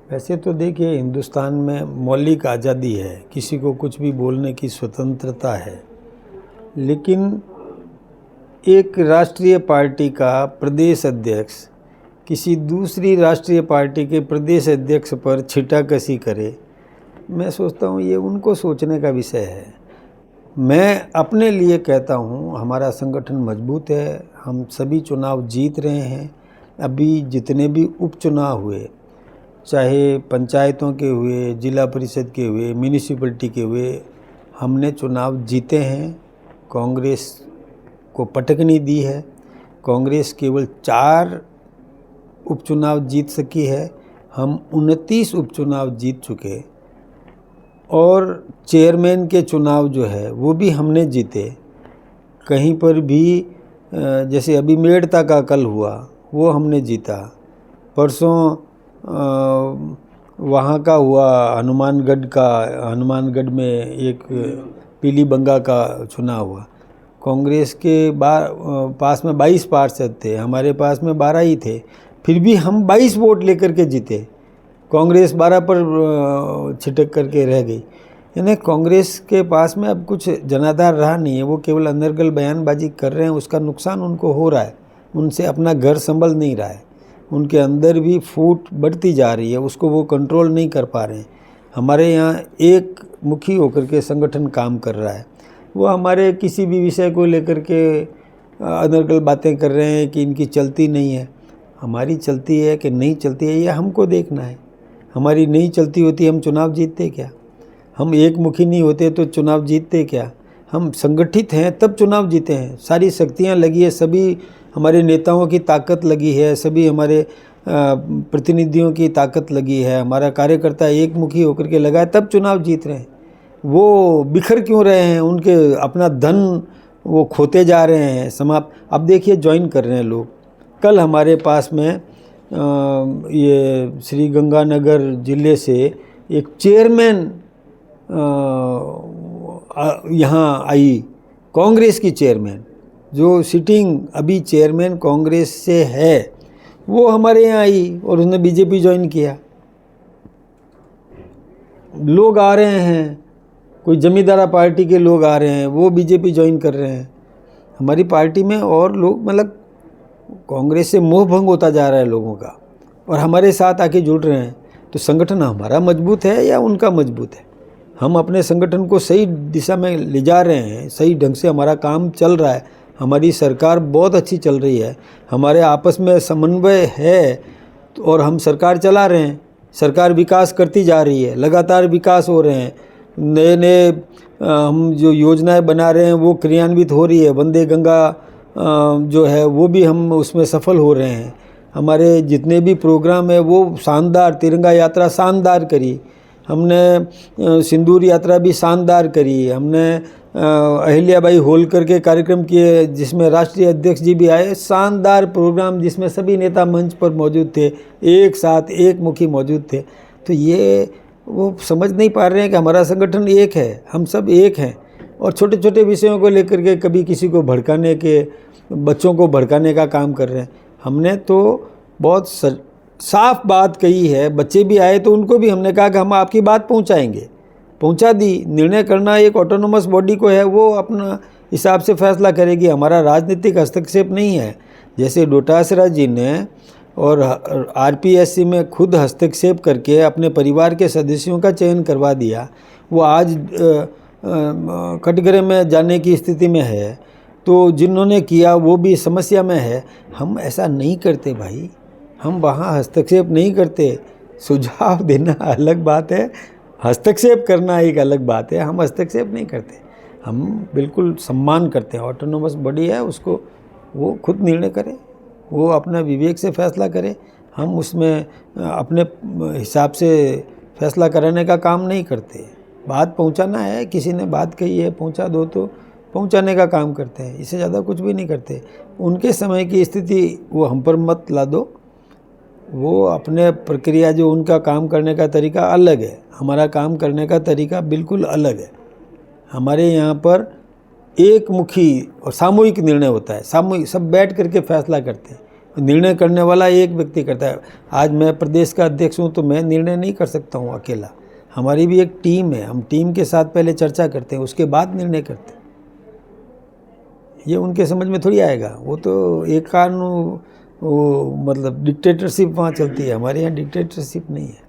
वैसे तो देखिए, हिंदुस्तान में मौलिक आज़ादी है, किसी को कुछ भी बोलने की स्वतंत्रता है, लेकिन एक राष्ट्रीय पार्टी का प्रदेश अध्यक्ष किसी दूसरी राष्ट्रीय पार्टी के प्रदेश अध्यक्ष पर छिटाकशी करे, मैं सोचता हूँ ये उनको सोचने का विषय है। मैं अपने लिए कहता हूँ, हमारा संगठन मजबूत है, हम सभी चुनाव जीत रहे हैं। अभी जितने भी उपचुनाव हुए, चाहे पंचायतों के हुए, जिला परिषद के हुए, म्यूनिसिपैलिटी के हुए, हमने चुनाव जीते हैं। कांग्रेस को पटकनी दी है। कांग्रेस केवल 4 उपचुनाव जीत सकी है, हम 29 उपचुनाव जीत चुके, और चेयरमैन के चुनाव जो है वो भी हमने जीते। कहीं पर भी जैसे अभी मेड़ता का कल हुआ वो हमने जीता। परसों वहाँ का हुआ हनुमानगढ़ में एक पीली बंगा का चुनाव हुआ। कांग्रेस के पास में 22 पार्षद थे, हमारे पास में 12 ही थे, फिर भी हम 22 वोट लेकर के जीते। कांग्रेस 12 पर छिटक करके रह गई। यानी कांग्रेस के पास में अब कुछ जनाधार रहा नहीं है, वो केवल अंदरगल बयानबाजी कर रहे हैं, उसका नुकसान उनको हो रहा है, उनसे अपना घर संभल नहीं रहा है, उनके अंदर भी फूट बढ़ती जा रही है, उसको वो कंट्रोल नहीं कर पा रहे हैं। हमारे यहाँ एक मुखी होकर के संगठन काम कर रहा है, वो हमारे किसी भी विषय को लेकर के अनर्गल बातें कर रहे हैं कि इनकी चलती नहीं है। हमारी चलती है कि नहीं चलती है, ये हमको देखना है। हमारी नहीं चलती होती हम चुनाव जीतते क्या? हम एक मुखी नहीं होते तो चुनाव जीतते क्या? हम संगठित हैं तब चुनाव जीते हैं। सारी शक्तियाँ लगी है, सभी हमारे नेताओं की ताकत लगी है, सभी हमारे प्रतिनिधियों की ताकत लगी है, हमारा कार्यकर्ता एक मुखी होकर के लगा है, तब चुनाव जीत रहे हैं। वो बिखर क्यों रहे हैं? उनके अपना धन वो खोते जा रहे हैं, समाप्त। अब देखिए ज्वाइन कर रहे हैं लोग। कल हमारे पास में ये श्री गंगानगर जिले से एक चेयरमैन यहाँ आई, कांग्रेस की चेयरमैन, जो सिटिंग अभी चेयरमैन कांग्रेस से है, वो हमारे यहाँ आई और उसने बीजेपी ज्वाइन किया। लोग आ रहे हैं, कोई जमींदारा पार्टी के लोग आ रहे हैं, वो बीजेपी ज्वाइन कर रहे हैं हमारी पार्टी में, और लोग मतलब कांग्रेस से मोह भंग होता जा रहा है लोगों का, और हमारे साथ आके जुड़ रहे हैं। तो संगठन हमारा मजबूत है या उनका मजबूत है? हम अपने संगठन को सही दिशा में ले जा रहे हैं, सही ढंग से हमारा काम चल रहा है, हमारी सरकार बहुत अच्छी चल रही है, हमारे आपस में समन्वय है, और हम सरकार चला रहे हैं। सरकार विकास करती जा रही है, लगातार विकास हो रहे हैं, नए नए हम जो योजनाएं बना रहे हैं वो क्रियान्वित हो रही है। वंदे गंगा जो है वो भी हम उसमें सफल हो रहे हैं। हमारे जितने भी प्रोग्राम है वो शानदार, तिरंगा यात्रा शानदार करी हमने, सिंदूर यात्रा भी शानदार करी हमने, अहिल्याबाई होलकर के कार्यक्रम किए जिसमें राष्ट्रीय अध्यक्ष जी भी आए, शानदार प्रोग्राम जिसमें सभी नेता मंच पर मौजूद थे, एक साथ एक मुखी मौजूद थे। तो ये वो समझ नहीं पा रहे हैं कि हमारा संगठन एक है, हम सब एक हैं, और छोटे छोटे विषयों को लेकर के कभी किसी को भड़काने के, बच्चों को भड़काने का काम कर रहे हैं। हमने तो बहुत साफ बात कही है, बच्चे भी आए तो उनको भी हमने कहा कि हम आपकी बात पहुंचाएंगे, पहुंचा दी। निर्णय करना एक ऑटोनोमस बॉडी को है, वो अपना हिसाब से फैसला करेगी, हमारा राजनीतिक हस्तक्षेप नहीं है। जैसे डोटासरा जी ने और आरपीएससी में खुद हस्तक्षेप करके अपने परिवार के सदस्यों का चयन करवा दिया, वो आज कटघरे में जाने की स्थिति में है, तो जिन्होंने किया वो भी समस्या में है। हम ऐसा नहीं करते भाई, हम वहाँ हस्तक्षेप नहीं करते। सुझाव देना अलग बात है, हस्तक्षेप करना एक अलग बात है। हम हस्तक्षेप नहीं करते, हम बिल्कुल सम्मान करते हैं। ऑटोनोमस बॉडी है, उसको वो खुद निर्णय करे, वो अपना विवेक से फैसला करे। हम उसमें अपने हिसाब से फैसला कराने का काम नहीं करते। बात पहुंचाना है, किसी ने बात कही है पहुंचा दो तो पहुंचाने का काम करते हैं, इससे ज़्यादा कुछ भी नहीं करते। उनके समय की स्थिति वो हम पर मत ला दो, वो अपने प्रक्रिया जो उनका काम करने का तरीका अलग है, हमारा काम करने का तरीका बिल्कुल अलग है। हमारे यहाँ पर एक मुखी और सामूहिक निर्णय होता है, सामूहिक सब बैठ करके फैसला करते हैं। निर्णय करने वाला एक व्यक्ति करता है। आज मैं प्रदेश का अध्यक्ष हूँ तो मैं निर्णय नहीं कर सकता हूँ अकेला, हमारी भी एक टीम है, हम टीम के साथ पहले चर्चा करते हैं, उसके बाद निर्णय करते हैं। ये उनके समझ में थोड़ी आएगा, वो तो एक कारण वो मतलब डिक्टेटरशिप वहाँ चलती है, हमारे यहाँ डिक्टेटरशिप नहीं है।